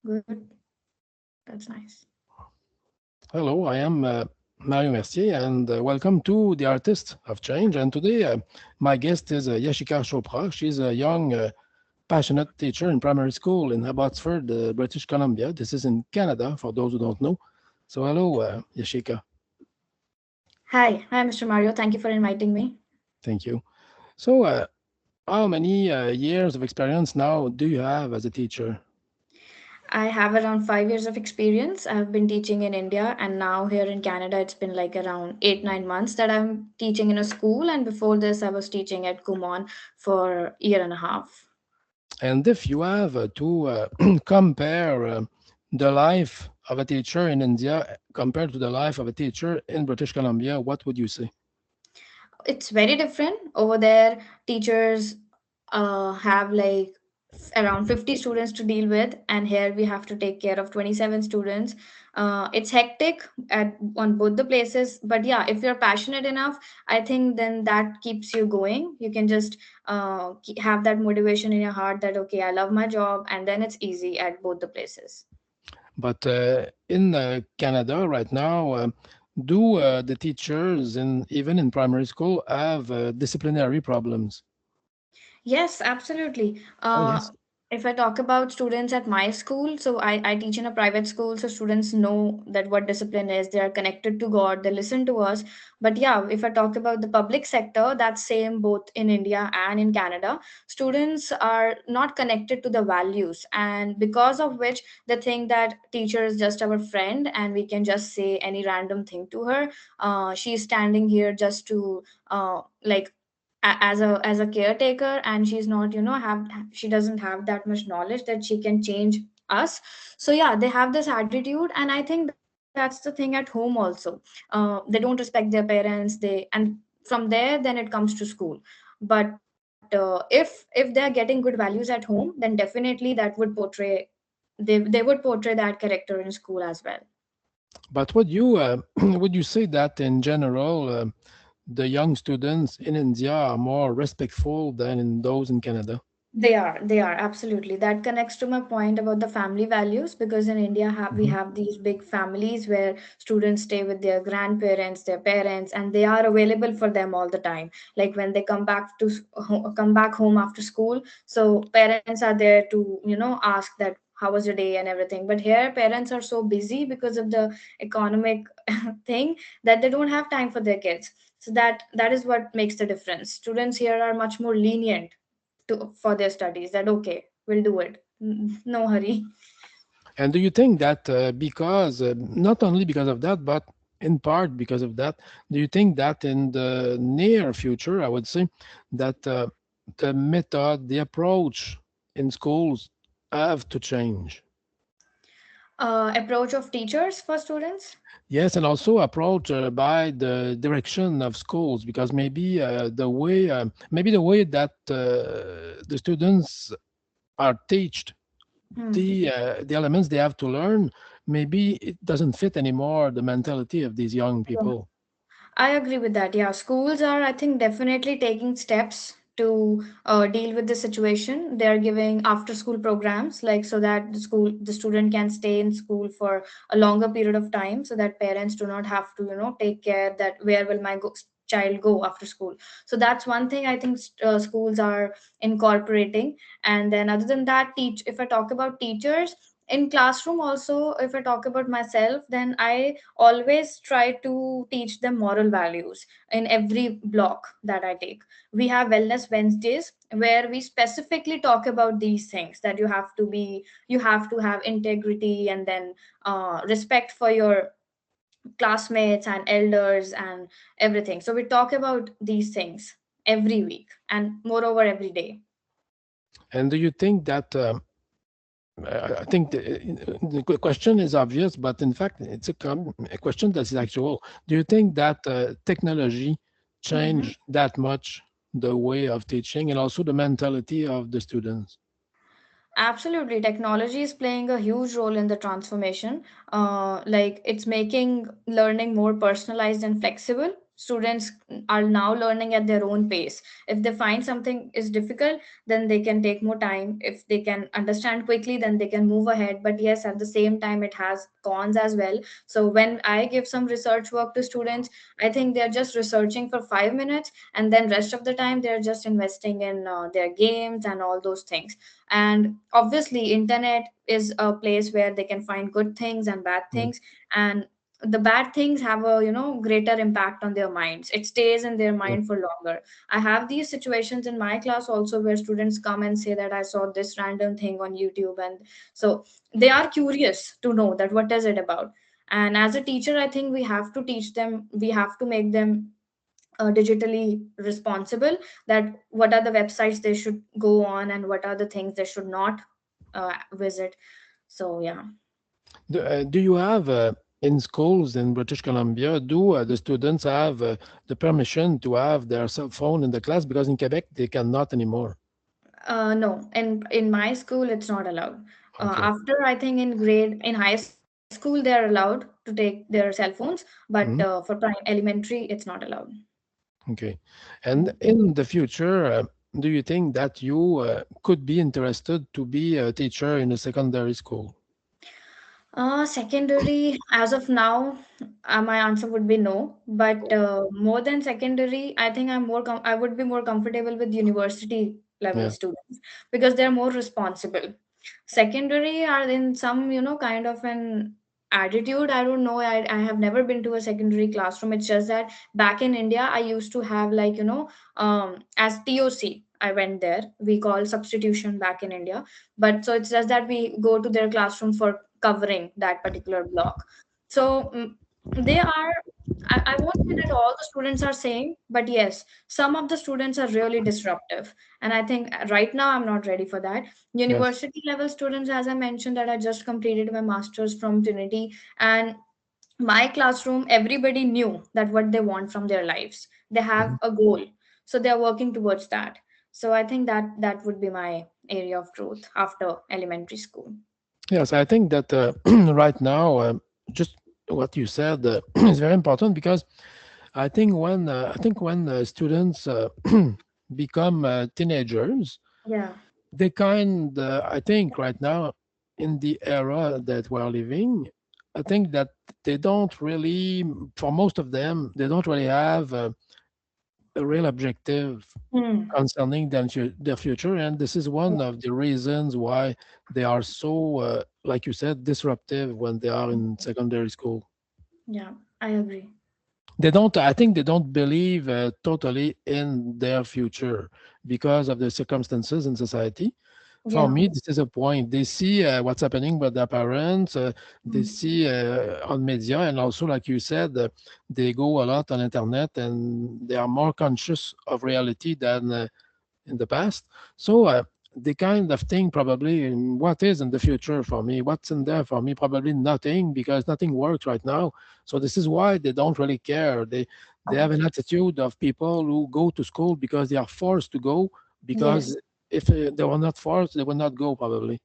Good. That's nice. Hello, I am Mario Mercier, and welcome to The Artist of Change. And today, my guest is Yashika Chopra. She's a young, passionate teacher in primary school in Abbotsford, British Columbia. This is in Canada, for those who don't know. So, hello, Yashika. Hi, Mr. Mario. Thank you for inviting me. Thank you. So, how many years of experience now do you have as a teacher? I have around 5 years of experience. I've been teaching in India, and now here in Canada, it's been like around 8, 9 months that I'm teaching in a school. And before this, I was teaching at Kumon for a year and a half. And if you have to compare the life of a teacher in India compared to the life of a teacher in British Columbia, what would you say? It's very different over there. Teachers have like around 50 students to deal with, and here we have to take care of 27 students. It's hectic on both the places, but yeah, if you're passionate enough, I think then that keeps you going. You can just have that motivation in your heart that okay, I love my job, and then it's easy at both the places. But in Canada right now, do the teachers in even in primary school have disciplinary problems? Yes, absolutely. Oh, yes. If I talk about students at my school, so I teach in a private school, so students know that what discipline is. They are connected to God, they listen to us. But yeah, if I talk about the public sector, that's same both in India and in Canada. Students are not connected to the values, and because of which they think that teacher is just our friend and we can just say any random thing to her. She's standing here just to like as a caretaker, and she's not have she doesn't have that much knowledge that she can change us. So yeah, they have this attitude, and I think that's the thing at home also. They don't respect their parents, and from there then it comes to school. But if they are getting good values at home, then definitely that would portray, they would portray that character in school as well. But would you would you say that in general, the young students in India are more respectful than in those in Canada? They are absolutely. That connects to my point about the family values, because in India we Mhm. have these big families where students stay with their grandparents, their parents, and they are available for them all the time. Like when they come back home after school, so parents are there to ask that how was your day and everything. But here parents are so busy because of the economic thing that they don't have time for their kids. So that is what makes the difference. Students here are much more lenient for their studies, that okay, we'll do it. No hurry. And do you think that because, not only because of that, but in part because of that, do you think that in the near future, I would say, that the method, the approach in schools have to change? Approach of teachers for students. Yes, and also approach by the direction of schools, because maybe the way that the students are taught Hmm. the elements they have to learn, maybe it doesn't fit anymore the mentality of these young Yeah. people. I agree with that. Yeah, schools are, I think, definitely taking steps to deal with the situation. They're giving after school programs, like so that the student can stay in school for a longer period of time, so that parents do not have to, take care that where will my child go after school. So that's one thing I think schools are incorporating. And then other than that, if I talk about teachers in classroom also, if I talk about myself, then I always try to teach them moral values in every block that I take. We have Wellness Wednesdays where we specifically talk about these things, that you have to have integrity, and then respect for your classmates and elders and everything. So we talk about these things every week, and moreover every day. And do you think that I think the question is obvious, but in fact, it's a question that is actual. Do you think that technology Mhm. changed that much the way of teaching and also the mentality of the students? Absolutely, technology is playing a huge role in the transformation. Like it's making learning more personalized and flexible. students are now learning at their own pace. If they find something is difficult, then they can take more time. If they can understand quickly, then they can move ahead. But yes, at the same time, it has cons as well. So when I give some research work to students, I think they're just researching for 5 minutes, and then rest of the time they're just investing in their games and all those things. And obviously internet is a place where they can find good things and bad Mm, things. And the bad things have a greater impact on their minds. It stays in their mm, mind for longer. I have these situations in my class also, where students come and say that I saw this random thing on YouTube. And so they are curious to know that what is it about. And as a teacher, I think we have to teach them, we have to make them digitally responsible, that what are the websites they should go on and what are the things they should not visit. So yeah. do you have in schools in British Columbia, do the students have the permission to have their cell phone in the class? Because in Quebec, they cannot anymore. No, in my school it's not allowed. Okay. After, I think in high school they're allowed to take their cell phones, but Mhm. for elementary it's not allowed. Okay. And in the future, do you think that you could be interested to be a teacher in a secondary school? Secondary, as of now, my answer would be no. But more than secondary, I think I would be more comfortable with university level Yeah. students, because they're more responsible. Secondary are in some, kind of an attitude. I don't know. I have never been to a secondary classroom. It's just that back in India, I used to have, like, as TOC. I went there. We call substitution back in India. But so it's just that we go to their classroom for covering that particular block. So they are, I won't say that all the students are same, but yes, some of the students are really disruptive. And I think right now I'm not ready for that. Yes. University level students, as I mentioned, that I just completed my master's from Trinity, and my classroom, everybody knew that what they want from their lives. They have Mhm. a goal, so they are working towards that. So I think that would be my area of growth after elementary school. Yes, I think that right now, just what you said is very important because I think when students become teenagers, Yeah. they kind I think right now in the era that we're living, I think that they don't really, for most of them, they don't really have a real objective Hmm. concerning their future, and this is one of the reasons why they are so, like you said, disruptive when they are in secondary school. Yeah, I agree. They don't. I think they don't believe totally in their future because of the circumstances in society. For Yeah. me, this is a point. They see what's happening with their parents. They Mm. see on media, and also, like you said, they go a lot on internet, and they are more conscious of reality than in the past. So they kind of think probably what is in the future for me, what's in there for me, probably nothing because nothing works right now. So this is why they don't really care. They have an attitude of people who go to school because they are forced to go, because Yes. if they were not forced, they would not go probably.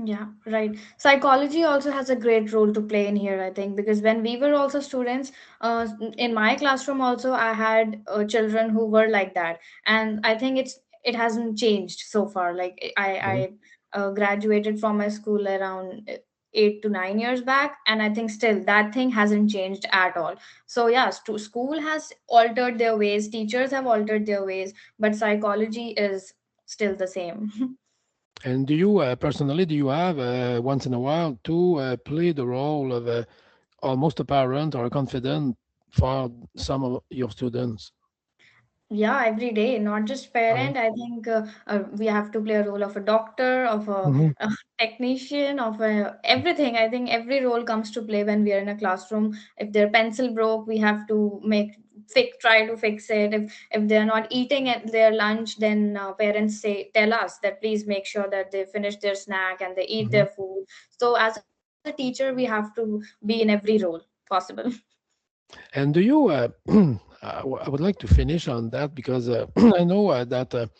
Yeah, right. Psychology also has a great role to play in here, I think, because when we were also students, in my classroom also, I had children who were like that, and I think it hasn't changed so far. Like Mhm. I graduated from my school around 8 to 9 years back, and I think still that thing hasn't changed at all. So yeah, school has altered their ways, teachers have altered their ways, but psychology is still the same. And do you personally, do you have once in a while to play the role of almost a parent or a confidant for some of your students? Yeah, every day, not just Uh, parent. I think we have to play a role of a doctor, of mhm. a technician, of everything. I think every role comes to play when we are in a classroom. If their pencil broke, we have to try to fix it. If they're not eating at their lunch, then parents tell us that please make sure that they finish their snack and they eat Mhm. their food. So as a teacher, we have to be in every role possible. And do you, I would like to finish on that because I know that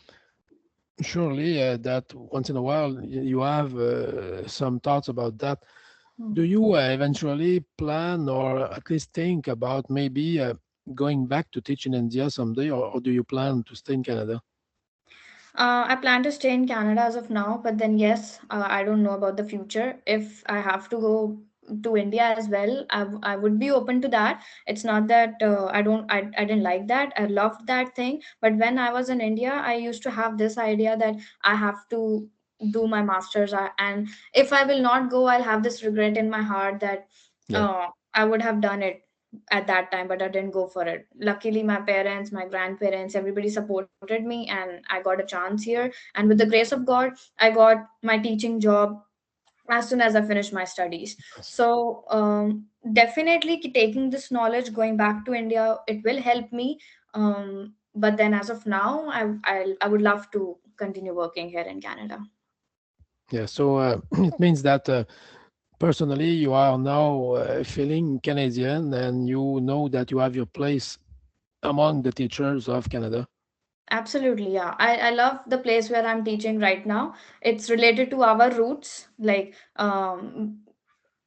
surely that once in a while you have some thoughts about that. Do you eventually plan or at least think about maybe going back to teach in India someday, or do you plan to stay in Canada? I plan to stay in Canada as of now, but then yes, I don't know about the future. If I have to go to India as well, I would be open to that. It's not that I didn't like that. I loved that thing. But when I was in India, I used to have this idea that I have to do my master's, and if I will not go, I'll have this regret in my heart that Yeah. I would have done it at that time, but I didn't go for it. Luckily, my parents, my grandparents, everybody supported me, and I got a chance here. And with the grace of God, I got my teaching job as soon as I finished my studies. Yes. So definitely taking this knowledge, going back to India, it will help me. But then, as of now, I would love to continue working here in Canada. Yeah. So it means that personally you are now feeling Canadian, and you know that you have your place among the teachers of Canada. Absolutely, yeah. I love the place where I'm teaching right now. It's related to our roots, like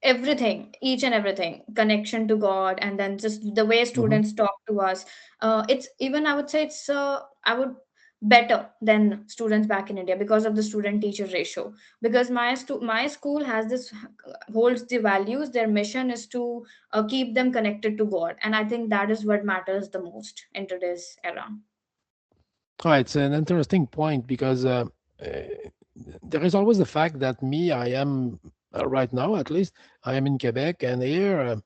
everything, each and everything, connection to God, and then just the way Hmm. students talk to us. It's even, I would say, it's I would better than students back in India because of the student teacher ratio. Because my school has this, holds the values. Their mission is to keep them connected to God, and I think that is what matters the most in today's era. Oh, it's an interesting point because uh, there is always the fact that me, I am right now at least, I am in Quebec, and here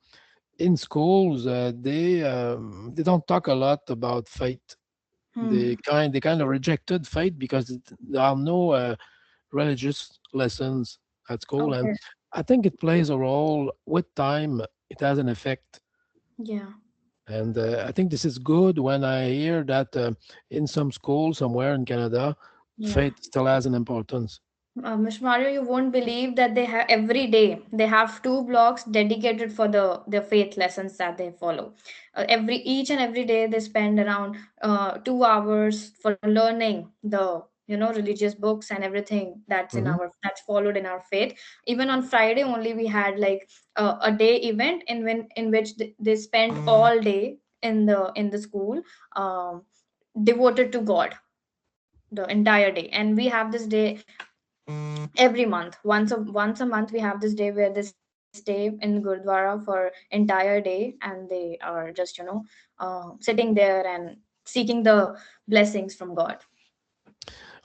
in schools they don't talk a lot about faith. Hmm. They kind of rejected faith because there are no religious lessons at school, and Okay. I think it plays a role with time. It has an effect, Yeah. and I think this is good when I hear that in some school somewhere in Canada, Yeah. faith still has an importance. Mr. Mario, you won't believe that they have every day they have two blocks dedicated for the faith lessons that they follow. Every each and every day they spend around 2 hours for learning the religious books and everything Hmm. that's followed in our faith. Even on Friday only we had like a day event in which they spend all day in the school, um, devoted to God the entire day. And we have this day every month, once a month we have this day where they stay in Gurdwara for entire day, and they are just sitting there and seeking the blessings from God.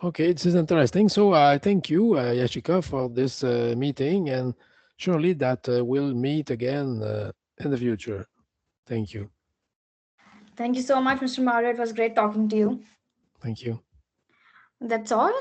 Okay, this is interesting. So I thank you, Yashika, for this meeting, and surely that we'll meet again in the future. Thank you. Thank you so much, Mr. Mario. It was great talking to you. Thank you. That's all.